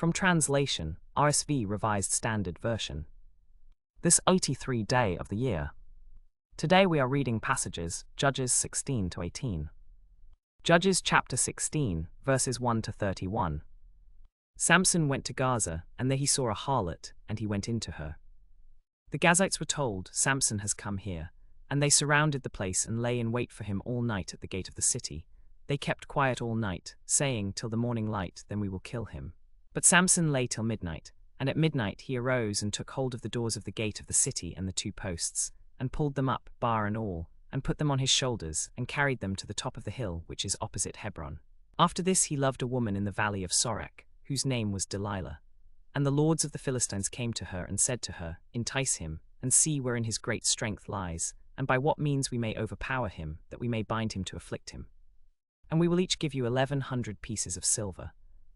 From translation, RSV Revised Standard Version. This 83rd day of the year. Today we are reading passages, Judges 16 to 18. Judges chapter 16, verses 1 to 31. Samson went to Gaza, and there he saw a harlot, and he went into her. The Gazites were told, Samson has come here, and they surrounded the place and lay in wait for him all night at the gate of the city. They kept quiet all night, saying, till the morning light, then we will kill him. But Samson lay till midnight, and at midnight he arose and took hold of the doors of the gate of the city and the 2 posts, and pulled them up, bar and all, and put them on his shoulders, and carried them to the top of the hill which is opposite Hebron. After this he loved a woman in the valley of Sorek, whose name was Delilah. And the lords of the Philistines came to her and said to her, entice him, and see wherein his great strength lies, and by what means we may overpower him, that we may bind him to afflict him. And we will each give you 1,100 pieces of silver.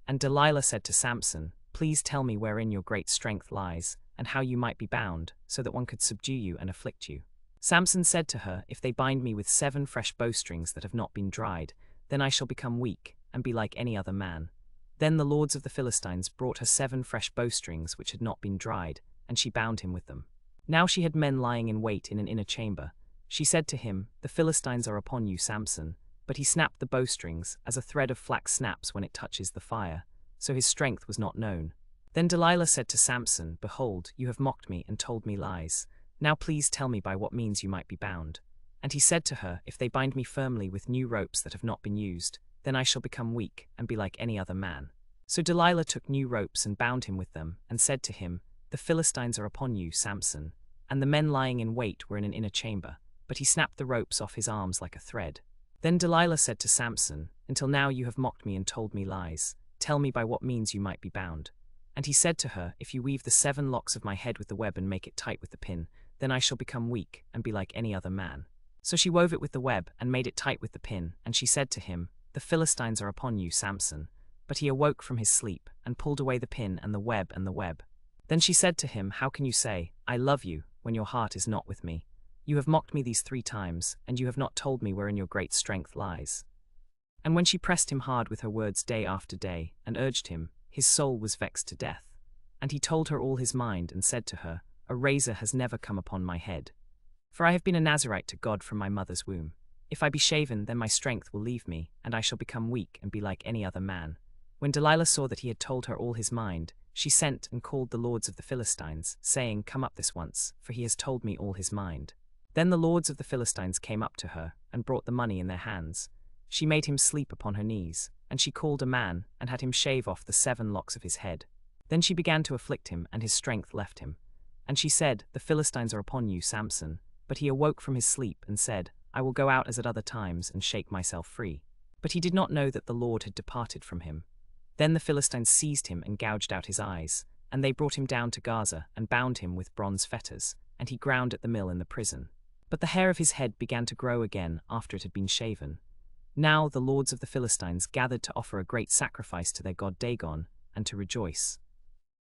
And Delilah said to Samson, please tell me wherein your great strength lies, and how you might be bound, so that one could subdue you and afflict you. Samson said to her, if they bind me with 7 fresh bowstrings that have not been dried, then I shall become weak, and be like any other man. Then the lords of the Philistines brought her 7 fresh bowstrings which had not been dried, and she bound him with them. Now she had men lying in wait in an inner chamber. She said to him, the Philistines are upon you, Samson. But he snapped the bowstrings, as a thread of flax snaps when it touches the fire, so his strength was not known. Then Delilah said to Samson, behold, you have mocked me and told me lies. Now please tell me by what means you might be bound. And he said to her, if they bind me firmly with new ropes that have not been used, then I shall become weak, and be like any other man. So Delilah took new ropes and bound him with them, and said to him, the Philistines are upon you, Samson. And the men lying in wait were in an inner chamber, but he snapped the ropes off his arms like a thread. Then Delilah said to Samson, until now you have mocked me and told me lies. Tell me by what means you might be bound. And he said to her, if you weave the 7 locks of my head with the web and make it tight with the pin, then I shall become weak, and be like any other man. So she wove it with the web, and made it tight with the pin, and she said to him, the Philistines are upon you, Samson. But he awoke from his sleep, and pulled away the pin and the web and the web. Then she said to him, how can you say, I love you, when your heart is not with me? You have mocked me these 3 times, and you have not told me wherein your great strength lies. And when she pressed him hard with her words day after day, and urged him, his soul was vexed to death. And he told her all his mind, and said to her, a razor has never come upon my head. For I have been a Nazarite to God from my mother's womb. If I be shaven, then my strength will leave me, and I shall become weak, and be like any other man. When Delilah saw that he had told her all his mind, she sent and called the lords of the Philistines, saying, come up this once, for he has told me all his mind. Then the lords of the Philistines came up to her, and brought the money in their hands. She made him sleep upon her knees, and she called a man, and had him shave off the 7 locks of his head. Then she began to afflict him, and his strength left him. And she said, the Philistines are upon you, Samson. But he awoke from his sleep, and said, I will go out as at other times, and shake myself free. But he did not know that the Lord had departed from him. Then the Philistines seized him, and gouged out his eyes. And they brought him down to Gaza, and bound him with bronze fetters, and he ground at the mill in the prison. But the hair of his head began to grow again after it had been shaven. Now the lords of the Philistines gathered to offer a great sacrifice to their god Dagon, and to rejoice.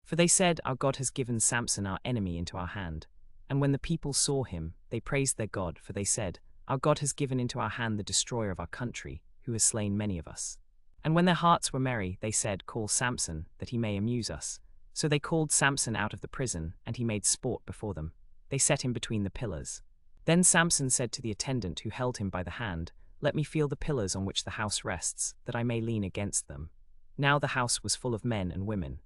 For they said, our God has given Samson our enemy into our hand. And when the people saw him, they praised their God, for they said, our God has given into our hand the destroyer of our country, who has slain many of us. And when their hearts were merry, they said, call Samson, that he may amuse us. So they called Samson out of the prison, and he made sport before them. They set him between the pillars. Then Samson said to the attendant who held him by the hand, let me feel the pillars on which the house rests, that I may lean against them. Now the house was full of men and women.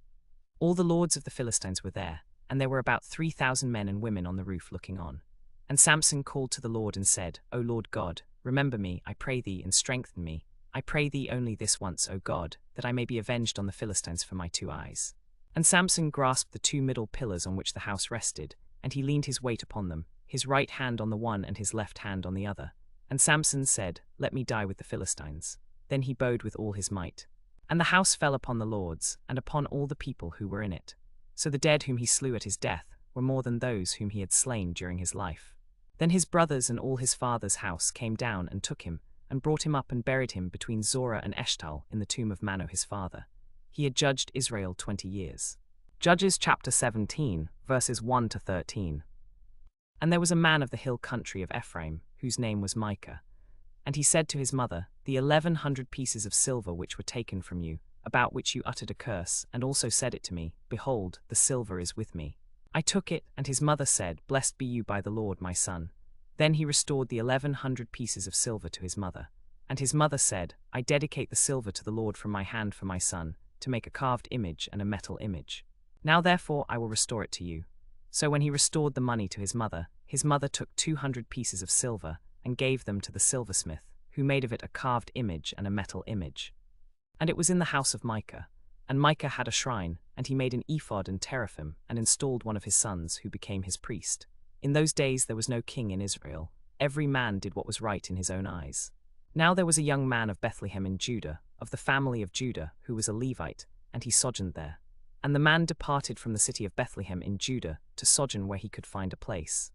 All the lords of the Philistines were there, and there were about 3,000 men and women on the roof looking on. And Samson called to the Lord and said, O Lord God, remember me, I pray thee, and strengthen me. I pray thee only this once, O God, that I may be avenged on the Philistines for my 2 eyes. And Samson grasped the 2 middle pillars on which the house rested, and he leaned his weight upon them, his right hand on the one and his left hand on the other. And Samson said, let me die with the Philistines. Then he bowed with all his might. And the house fell upon the lords, and upon all the people who were in it. So the dead whom he slew at his death were more than those whom he had slain during his life. Then his brothers and all his father's house came down and took him, and brought him up and buried him between Zorah and Eshtal in the tomb of Manoah his father. He had judged Israel 20 years. Judges chapter 17, verses 1 to 13. And there was a man of the hill country of Ephraim, whose name was Micah. And he said to his mother, the 1,100 pieces of silver which were taken from you, about which you uttered a curse, and also said it to me, Behold, the silver is with me. I took it, and his mother said, Blessed be you by the Lord, my son. Then he restored the 1,100 pieces of silver to his mother. And his mother said, I dedicate the silver to the Lord from my hand for my son, to make a carved image and a metal image. Now therefore I will restore it to you. So when he restored the money to his mother took 200 pieces of silver, and gave them to the silversmith, who made of it a carved image and a metal image. And it was in the house of Micah. And Micah had a shrine, and he made an ephod and teraphim, and installed one of his sons, who became his priest. In those days there was no king in Israel. Every man did what was right in his own eyes. Now there was a young man of Bethlehem in Judah, of the family of Judah, who was a Levite, and he sojourned there. And the man departed from the city of Bethlehem in Judah to sojourn where he could find a place.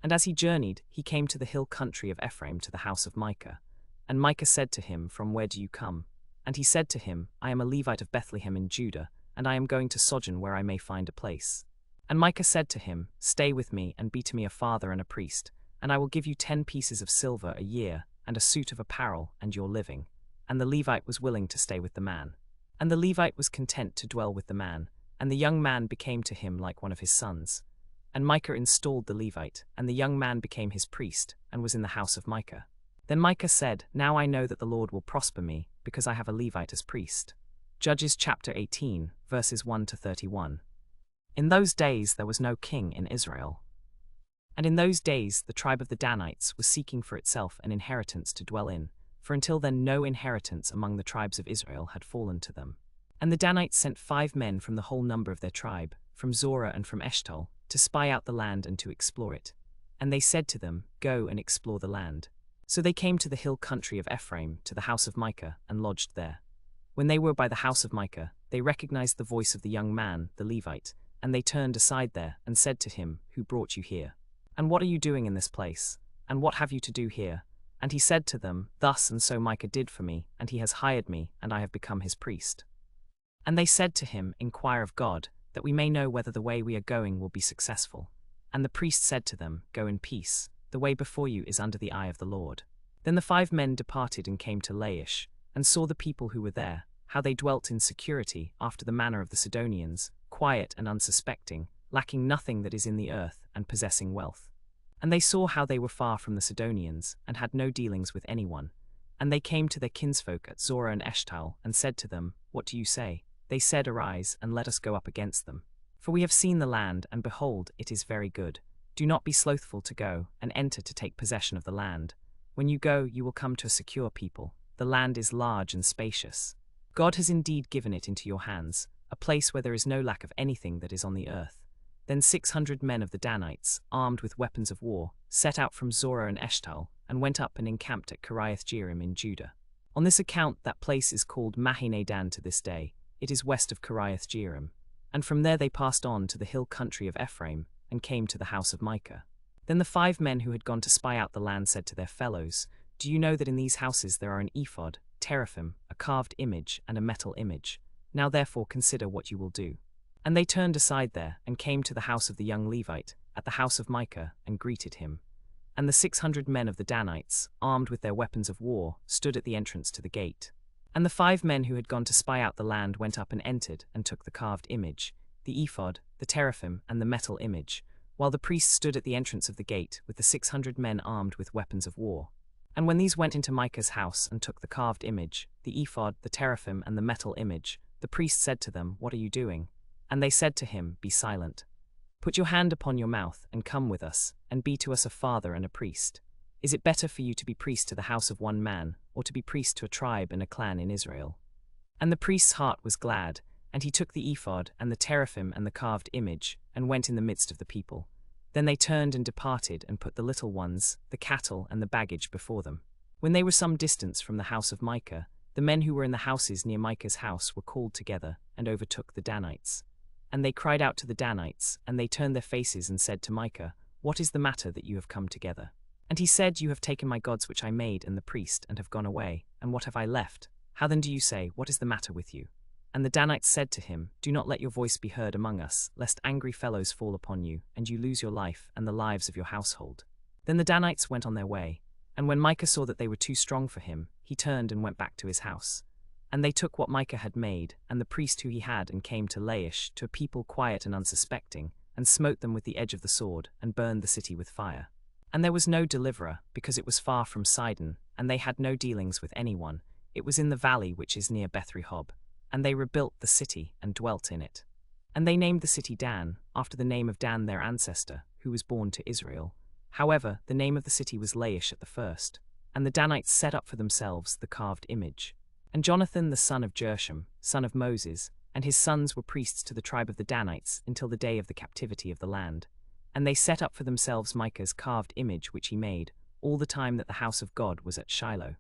And as he journeyed, he came to the hill country of Ephraim to the house of Micah. And Micah said to him, From where do you come? And he said to him, I am a Levite of Bethlehem in Judah, and I am going to sojourn where I may find a place. And Micah said to him, Stay with me, and be to me a father and a priest, and I will give you 10 pieces of silver a year, and a suit of apparel, and your living. And the Levite was willing to stay with the man. And the Levite was content to dwell with the man, and the young man became to him like one of his sons. And Micah installed the Levite, and the young man became his priest, and was in the house of Micah. Then Micah said, Now I know that the Lord will prosper me, because I have a Levite as priest. Judges chapter 18, verses 1 to 31. In those days there was no king in Israel. And in those days the tribe of the Danites was seeking for itself an inheritance to dwell in, for until then no inheritance among the tribes of Israel had fallen to them. And the Danites sent 5 men from the whole number of their tribe, from Zorah and from Eshtaol, to spy out the land and to explore it. And they said to them, Go and explore the land. So they came to the hill country of Ephraim, to the house of Micah, and lodged there. When they were by the house of Micah, they recognized the voice of the young man, the Levite, and they turned aside there, and said to him, Who brought you here? And what are you doing in this place? And what have you to do here? And he said to them, Thus and so Micah did for me, and he has hired me, and I have become his priest. And they said to him, Inquire of God, that we may know whether the way we are going will be successful. And the priest said to them, Go in peace, the way before you is under the eye of the Lord. Then the 5 men departed and came to Laish, and saw the people who were there, how they dwelt in security after the manner of the Sidonians, quiet and unsuspecting, lacking nothing that is in the earth, and possessing wealth. And they saw how they were far from the Sidonians, and had no dealings with anyone. And they came to their kinsfolk at Zorah and Eshtaol, and said to them, What do you say? They said, Arise, and let us go up against them. For we have seen the land, and behold, it is very good. Do not be slothful to go, and enter to take possession of the land. When you go, you will come to a secure people. The land is large and spacious. God has indeed given it into your hands, a place where there is no lack of anything that is on the earth. Then 600 men of the Danites, armed with weapons of war, set out from Zorah and Eshtaol, and went up and encamped at Kiriath-Jearim in Judah. On this account that place is called Mahane-Dan to this day. It is west of Kiriath-Jearim. And from there they passed on to the hill country of Ephraim, and came to the house of Micah. Then the 5 men who had gone to spy out the land said to their fellows, Do you know that in these houses there are an ephod, teraphim, a carved image, and a metal image? Now therefore consider what you will do. And they turned aside there, and came to the house of the young Levite, at the house of Micah, and greeted him. And the 600 men of the Danites, armed with their weapons of war, stood at the entrance to the gate. And the 5 men who had gone to spy out the land went up and entered, and took the carved image, the ephod, the teraphim, and the metal image, while the priests stood at the entrance of the gate, with the 600 men armed with weapons of war. And when these went into Micah's house and took the carved image, the ephod, the teraphim, and the metal image, the priest said to them, What are you doing? And they said to him, Be silent. Put your hand upon your mouth, and come with us, and be to us a father and a priest. Is it better for you to be priest to the house of one man, or to be priest to a tribe and a clan in Israel? And the priest's heart was glad, and he took the ephod and the teraphim and the carved image, and went in the midst of the people. Then they turned and departed, and put the little ones, the cattle, and the baggage before them. When they were some distance from the house of Micah, the men who were in the houses near Micah's house were called together, and overtook the Danites. And they cried out to the Danites, and they turned their faces and said to Micah, What is the matter that you have come together? And he said, You have taken my gods which I made and the priest, and have gone away, and what have I left? How then do you say, What is the matter with you? And the Danites said to him, Do not let your voice be heard among us, lest angry fellows fall upon you, and you lose your life and the lives of your household. Then the Danites went on their way, and when Micah saw that they were too strong for him, he turned and went back to his house. And they took what Micah had made, and the priest who he had, and came to Laish, to a people quiet and unsuspecting, and smote them with the edge of the sword, and burned the city with fire. And there was no deliverer, because it was far from Sidon, and they had no dealings with anyone. It was in the valley which is near Beth-rehob. And they rebuilt the city, and dwelt in it. And they named the city Dan, after the name of Dan their ancestor, who was born to Israel. However, the name of the city was Laish at the first. And the Danites set up for themselves the carved image. And Jonathan the son of Gershom, son of Moses, and his sons were priests to the tribe of the Danites until the day of the captivity of the land. And they set up for themselves Micah's carved image which he made, all the time that the house of God was at Shiloh.